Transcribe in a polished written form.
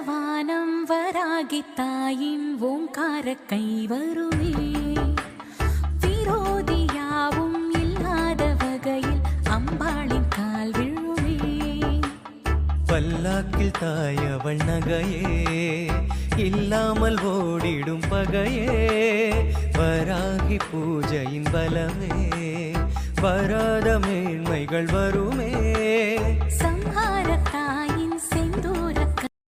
வானம் வராகி தாயின் ஓங்கார கை வருமே விரோதியாவும் இல்லாத வகையில் அம்பாளின் கால் விழுமே பல்லாக்கில் தாயவள் நகையே இல்லாமல் ஓடிடும் பகையே வராகி பூஜையின் பலமே வராத மேன்மைகள் வருமே